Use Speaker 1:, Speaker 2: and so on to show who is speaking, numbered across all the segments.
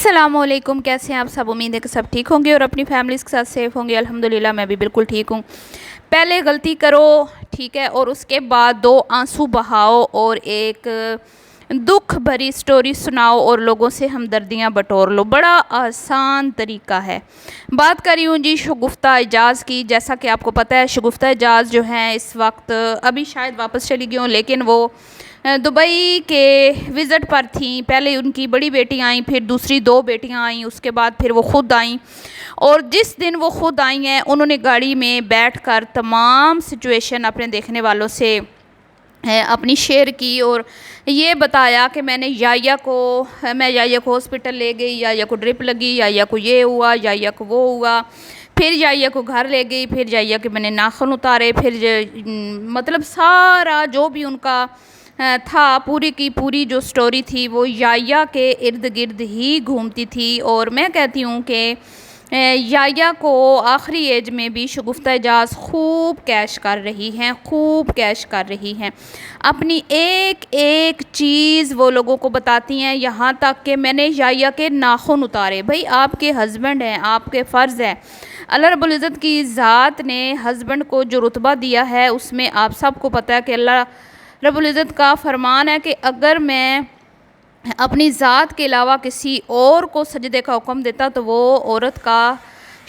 Speaker 1: अस्सलामुअलैकुम, कैसे हैं आप सब। उम्मीद है कि सब ठीक होंगे और अपनी फैमिलीज़ के साथ सेफ़ होंगे। अल्हम्दुलिल्लाह मैं भी बिल्कुल ठीक हूँ। पहले गलती करो, ठीक है, और उसके बाद दो आंसू बहाओ और एक दुख भरी स्टोरी सुनाओ और लोगों से हमदर्दियाँ बटोर लो। बड़ा आसान तरीका है। बात कर रही हूँ जी शगुफ्ता एजाज़ की। जैसा कि आपको पता है शगुफ्ता एजाज़ जो हैं इस वक्त अभी शायद वापस चली गई हूँ, लेकिन वो दुबई के विज़िट पर थी। पहले उनकी बड़ी बेटी आई, फिर दूसरी दो बेटियां आईं, उसके बाद फिर वो ख़ुद आईं। और जिस दिन वो ख़ुद आई हैं उन्होंने गाड़ी में बैठकर तमाम सिचुएशन अपने देखने वालों से अपनी शेयर की और ये बताया कि मैं याया को हॉस्पिटल ले गई, याया को ड्रिप लगी, याया को ये हुआ, याया को वो हुआ, फिर याया को घर ले गई, फिर याया के मैंने नाखून उतारे, फिर मतलब सारा जो भी उनका था, पूरी की पूरी जो स्टोरी थी वो याया के इर्द गिर्द ही घूमती थी। और मैं कहती हूँ कि याया को आखिरी एज में भी शगुफ्ता एजाज़ खूब कैश कर रही हैं, खूब कैश कर रही हैं। अपनी एक एक चीज़ वो लोगों को बताती हैं, यहाँ तक कि मैंने याया के नाखून उतारे। भाई आपके हस्बैंड हैं, आपके फ़र्ज़ है। अल्लाह रब्बुल इज़्ज़त की ज़ात ने हस्बैंड को जो रुतबा दिया है उसमें आप सबको पता है कि अल्लाह रब्बुल इज़्ज़त का फरमान है कि अगर मैं अपनी ज़ात के अलावा किसी और को सजदे का हुक्म देता तो वो औरत का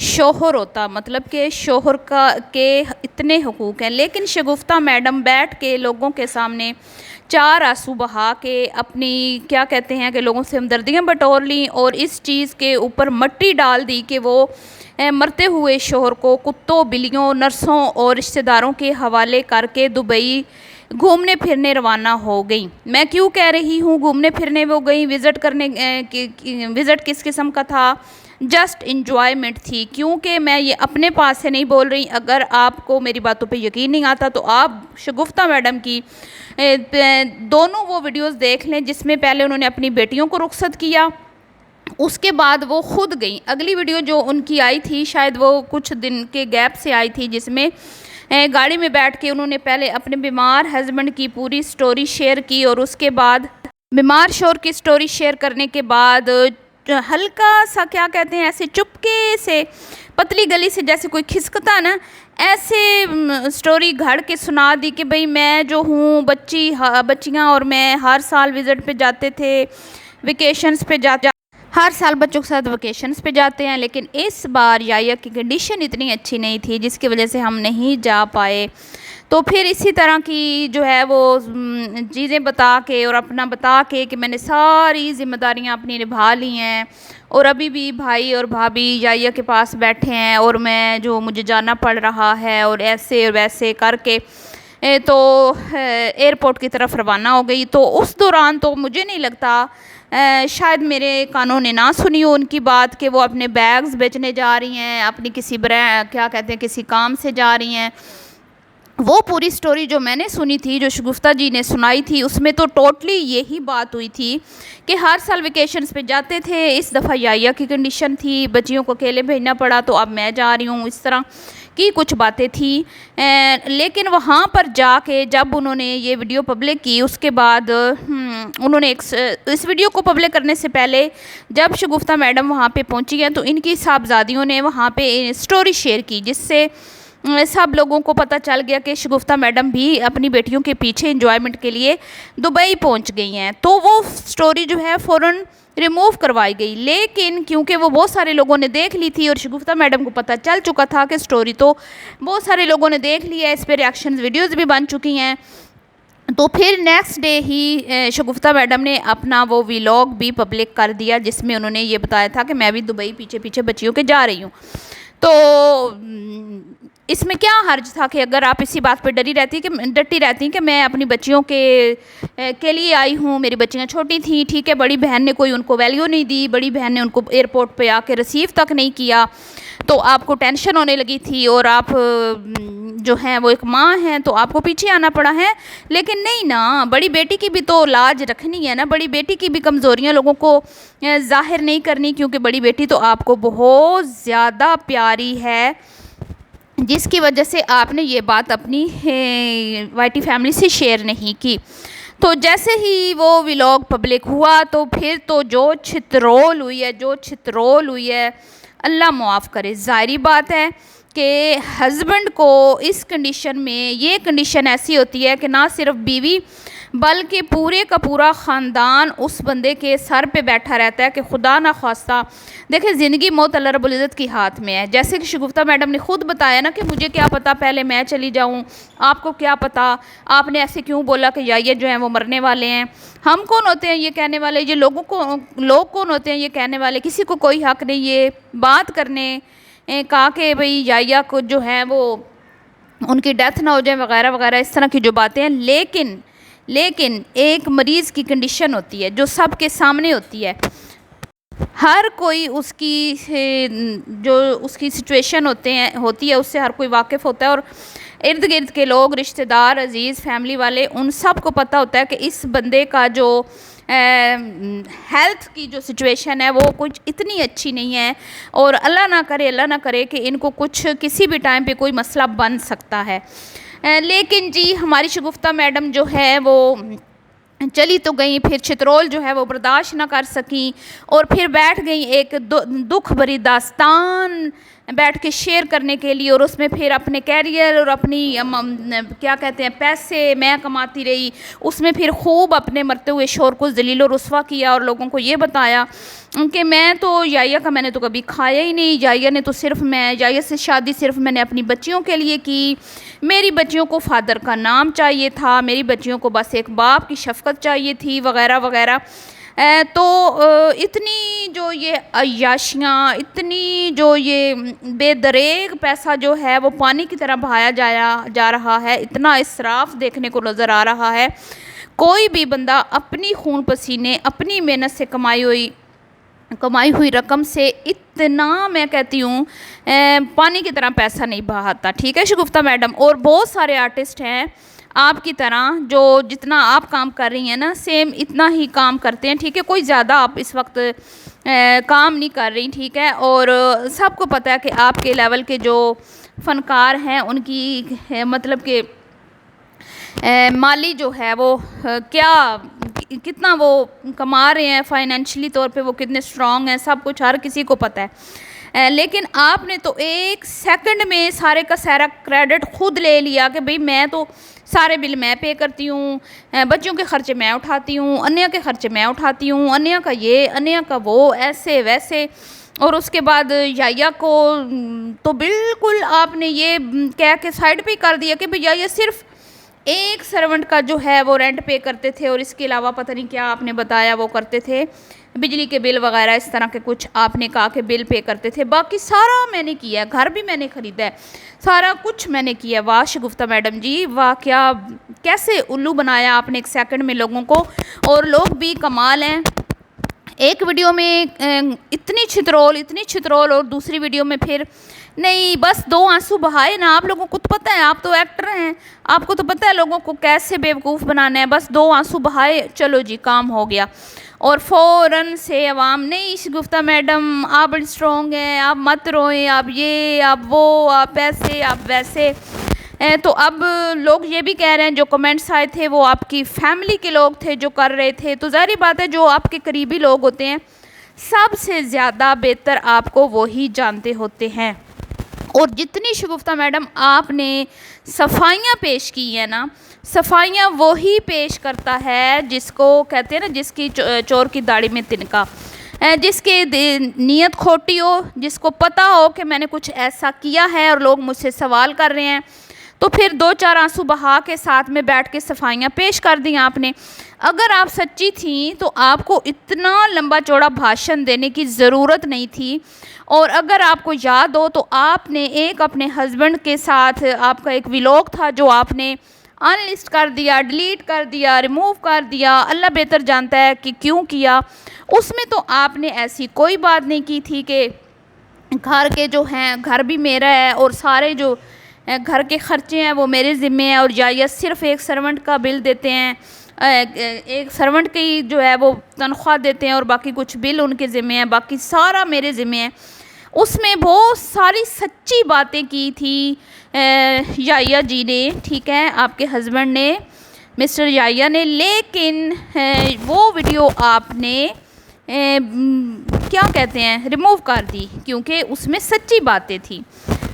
Speaker 1: शोहर होता। मतलब कि शोहर के इतने हुकूक हैं, लेकिन शगुफ्ता मैडम बैठ के लोगों के सामने चार आंसू बहा के अपनी क्या कहते हैं कि लोगों से हमदर्दियाँ बटोर ली और इस चीज़ के ऊपर मट्टी डाल दी कि वो मरते हुए शोहर को कुत्तों, बिल्लियों, नर्सों और रिश्तेदारों के हवाले करके दुबई घूमने फिरने रवाना हो गई। मैं क्यों कह रही हूँ घूमने फिरने वो गई, विज़िट करने विज़िट किस किस्म का था, जस्ट इंजॉयमेंट थी। क्योंकि मैं ये अपने पास से नहीं बोल रही, अगर आपको मेरी बातों पे यकीन नहीं आता तो आप शगुफ्ता मैडम की दोनों वो वीडियोस देख लें जिसमें पहले उन्होंने अपनी बेटियों को रुखसत किया, उसके बाद वो ख़ुद गई। अगली वीडियो जो उनकी आई थी शायद वो कुछ दिन के गैप से आई थी, जिसमें गाड़ी में बैठ के उन्होंने पहले अपने बीमार हस्बैंड की पूरी स्टोरी शेयर की और उसके बाद बीमार शोहर की स्टोरी शेयर करने के बाद हल्का सा क्या कहते हैं ऐसे चुपके से पतली गली से जैसे कोई खिसकता ना, ऐसे स्टोरी घड़ के सुना दी कि भाई मैं जो हूँ बच्चियाँ और मैं हर साल विज़िट पे जाते थे, वेकेशंस पे जाते, हर साल बच्चों के साथ वेकेशंस पे जाते हैं, लेकिन इस बार याया की कंडीशन इतनी अच्छी नहीं थी जिसकी वजह से हम नहीं जा पाए। तो फिर इसी तरह की जो है वो चीज़ें बता के और अपना बता के कि मैंने सारी ज़िम्मेदारियां अपनी निभा ली हैं और अभी भी भाई और भाभी याया के पास बैठे हैं और मैं जो मुझे जाना पड़ रहा है और ऐसे और वैसे करके तो एयरपोर्ट की तरफ रवाना हो गई। तो उस दौरान तो मुझे नहीं लगता शायद मेरे कानों ने ना सुनी हो उनकी बात कि वो अपने बैग्स बेचने जा रही हैं, अपनी किसी क्या कहते हैं किसी काम से जा रही हैं। वो पूरी स्टोरी जो मैंने सुनी थी, जो शगुफ्ता जी ने सुनाई थी, उसमें तो टोटली यही बात हुई थी कि हर साल वेकेशंस पे जाते थे। इस दफ़ा याया की कंडीशन थी, बच्चियों को अकेले भेजना पड़ा तो अब मैं जा रही हूँ, इस तरह की कुछ बातें थी। लेकिन वहाँ पर जाके जब उन्होंने ये वीडियो पब्लिक की उसके बाद उन्होंने इस वीडियो को पब्लिक करने से पहले जब शगुफ्ता मैडम वहाँ पे पहुँची हैं तो इनकी साहबजादियों ने वहाँ पे स्टोरी शेयर की, जिससे सब लोगों को पता चल गया कि शगुफ्ता मैडम भी अपनी बेटियों के पीछे एंजॉयमेंट के लिए दुबई पहुंच गई हैं। तो वो स्टोरी जो है फ़ौरन रिमूव करवाई गई, लेकिन क्योंकि वो बहुत सारे लोगों ने देख ली थी और शगुफ्ता मैडम को पता चल चुका था कि स्टोरी तो बहुत सारे लोगों ने देख ली है, इस पर रिएक्शंस वीडियोज़ भी बन चुकी हैं, तो फिर नेक्स्ट डे ही शगुफ्ता मैडम ने अपना वो व्लॉग भी पब्लिक कर दिया जिसमें उन्होंने ये बताया था कि मैं भी दुबई पीछे पीछे बच्चियों के जा रही हूँ। तो इसमें क्या हर्ज था कि अगर आप इसी बात पर डटी रहती कि मैं अपनी बच्चियों के लिए आई हूँ, मेरी बच्चियाँ छोटी थी, ठीक है, बड़ी बहन ने कोई उनको वैल्यू नहीं दी, बड़ी बहन ने उनको एयरपोर्ट पे आके रिसीव तक नहीं किया, तो आपको टेंशन होने लगी थी और आप जो हैं वो एक माँ हैं तो आपको पीछे आना पड़ा है। लेकिन नहीं ना, बड़ी बेटी की भी तो लाज रखनी है ना, बड़ी बेटी की भी कमज़ोरियाँ लोगों को ज़ाहिर नहीं करनी, क्योंकि बड़ी बेटी तो आपको बहुत ज़्यादा प्यारी है, जिसकी वजह से आपने ये बात अपनी वाईटी फैमिली से शेयर नहीं की। तो जैसे ही वो व्लॉग पब्लिक हुआ तो फिर तो जो छितरोल हुई है अल्लाह मुआफ़ करे। ज़ाहिरी बात है कि हस्बैंड को इस कंडीशन में, ये कंडीशन ऐसी होती है कि ना सिर्फ बीवी बल्कि पूरे का पूरा ख़ानदान उस बंदे के सर पे बैठा रहता है कि खुदा ना ख्वास्ता। देखिए ज़िंदगी मौत अल्लाह रब्बुल इज़्ज़त की हाथ में है। जैसे कि शगुफ्ता मैडम ने खुद बताया ना कि मुझे क्या पता, पहले मैं चली जाऊँ, आपको क्या पता, आपने ऐसे क्यों बोला कि ये जो हैं वो मरने वाले हैं। हम कौन होते हैं ये कहने वाले, ये लोग कौन होते हैं ये कहने वाले। किसी को कोई हक़ नहीं ये बात करने का कि भाई याया को जो है वो उनकी डेथ ना हो जाए वगैरह वगैरह, इस तरह की जो बातें हैं। लेकिन एक मरीज़ की कंडीशन होती है जो सबके सामने होती है। हर कोई जो उसकी सिचुएशन होती है उससे हर कोई वाकिफ़ होता है, और इर्द गिर्द के लोग, रिश्तेदार, अजीज़, फैमिली वाले, उन सब को पता होता है कि इस बंदे का जो हेल्थ की जो सिचुएशन है वो कुछ इतनी अच्छी नहीं है, और अल्लाह ना करे कि इनको कुछ किसी भी टाइम पे कोई मसला बन सकता है। लेकिन जी हमारी शगुफ्ता मैडम जो है वो चली तो गई, फिर चित्रोल जो है वो बर्दाश्त ना कर सकी और फिर बैठ गई एक दुख भरी दास्तान बैठ के शेयर करने के लिए, और उसमें फिर अपने कैरियर और अपनी क्या कहते हैं पैसे मैं कमाती रही, उसमें फिर खूब अपने मरते हुए शोर को ज़लील और रुस्वा किया और लोगों को ये बताया कि मैं तो याया का मैंने तो कभी खाया ही नहीं, याया ने तो याया से शादी सिर्फ मैंने अपनी बच्चियों के लिए की, मेरी बच्चियों को फादर का नाम चाहिए था, मेरी बच्चियों को बस एक बाप की शफ़क़त चाहिए थी वगैरह वगैरह। तो इतनी जो ये अय्याशियाँ, इतनी जो ये बेदरेग पैसा जो है वो पानी की तरह बहाया जा रहा है, इतना इसराफ़ देखने को नज़र आ रहा है। कोई भी बंदा अपनी खून पसीने, अपनी मेहनत से कमाई हुई रकम से इतना, मैं कहती हूँ, पानी की तरह पैसा नहीं बहाता। ठीक है शगुफ्ता मैडम, और बहुत सारे आर्टिस्ट हैं आपकी तरह जो जितना आप काम कर रही हैं ना सेम इतना ही काम करते हैं। ठीक है, कोई ज़्यादा आप इस वक्त काम नहीं कर रही। ठीक है, और सबको पता है कि आपके लेवल के जो फ़नकार हैं उनकी मतलब कि माली जो है वो कितना वो कमा रहे हैं, फाइनेंशियली तौर पे वो कितने स्ट्रॉन्ग हैं, सब कुछ हर किसी को पता है। लेकिन आपने तो एक सेकंड में सारे का सारा क्रेडिट खुद ले लिया कि भाई मैं तो सारे बिल मैं पे करती हूँ, बच्चों के ख़र्चे मैं उठाती हूँ, अन्या के ख़र्चे मैं उठाती हूँ, अन्या का ये, अन्या का वो, ऐसे वैसे। और उसके बाद याया को तो बिल्कुल आपने ये कह के साइड पे कर दिया कि भैया ये सिर्फ एक सर्वेंट का जो है वो रेंट पे करते थे, और इसके अलावा पता नहीं क्या आपने बताया वो करते थे, बिजली के बिल वगैरह इस तरह के कुछ आपने कहा कि बिल पे करते थे, बाकी सारा मैंने किया, घर भी मैंने ख़रीदा है, सारा कुछ मैंने किया। वाह शगुफ्ता मैडम जी वाह, क्या कैसे उल्लू बनाया आपने एक सेकंड में लोगों को, और लोग भी कमाल हैं। एक वीडियो में इतनी छितरोल और दूसरी वीडियो में फिर नहीं, बस 2 आंसू बहाए ना। आप लोगों को तो पता है, आप तो एक्टर हैं, आपको तो पता है लोगों को कैसे बेवकूफ़ बनाना है। बस 2 आंसू बहाए, चलो जी काम हो गया, और फ़ौरन से अवाम नहीं शगुफ्ता मैडम आप बड़ी स्ट्रॉन्ग हैं, आप मत रोएं, आप ये आप वो, आप ऐसे आप वैसे। तो अब लोग ये भी कह रहे हैं, जो कमेंट्स आए थे वो आपकी फैमिली के लोग थे जो कर रहे थे, तो ज़ाहिर बात है जो आपके करीबी लोग होते हैं सबसे ज़्यादा बेहतर आपको वो ही जानते होते हैं। और जितनी शगुफ्ता मैडम आपने सफाइयाँ पेश की हैं ना, सफाइयाँ वो ही पेश करता है जिसको कहते हैं ना, जिसकी चोर की दाढ़ी में तिनका, जिसकी नीयत खोटी हो, जिसको पता हो कि मैंने कुछ ऐसा किया है और लोग मुझसे सवाल कर रहे हैं, तो फिर 2-4 आंसू बहा के साथ में बैठ के सफाइयाँ पेश कर दी आपने। अगर आप सच्ची थी तो आपको इतना लंबा चौड़ा भाषण देने की ज़रूरत नहीं थी। और अगर आपको याद हो तो आपने एक अपने हस्बैंड के साथ आपका एक व्लॉग था जो आपने अनलिस्ट कर दिया, डिलीट कर दिया, रिमूव कर दिया, अल्लाह बेहतर जानता है कि क्यों किया। उसमें तो आपने ऐसी कोई बात नहीं की थी कि घर के जो हैं, घर भी मेरा है और सारे जो घर के ख़र्चे हैं वो मेरे ज़िम्मे हैं, और या सिर्फ़ एक सर्वेंट का बिल देते हैं, एक सर्वेंट की जो है वो तनख्वाह देते हैं और बाकी कुछ बिल उनके ज़िम्मे हैं, बाकी सारा मेरे ज़िम्मे है। उसमें बहुत सारी सच्ची बातें की थी याया जी ने, ठीक है, आपके हस्बैंड ने। मिस्टर याया ने, लेकिन वो वीडियो आपने क्या कहते हैं रिमूव कर दी क्योंकि उसमें सच्ची बातें थी।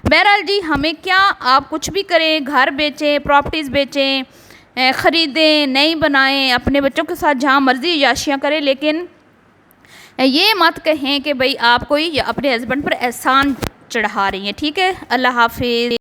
Speaker 1: बहरहाल जी, हमें क्या, आप कुछ भी करें, घर बेचें, प्रॉपर्टीज़ बेचें, ख़रीदें, नहीं बनाएं, अपने बच्चों के साथ जहाँ मर्ज़ी याशियाँ करें, लेकिन ये मत कहें कि भाई आप कोई अपने हस्बैंड पर एहसान चढ़ा रही हैं। ठीक है, अल्लाह हाफिज़।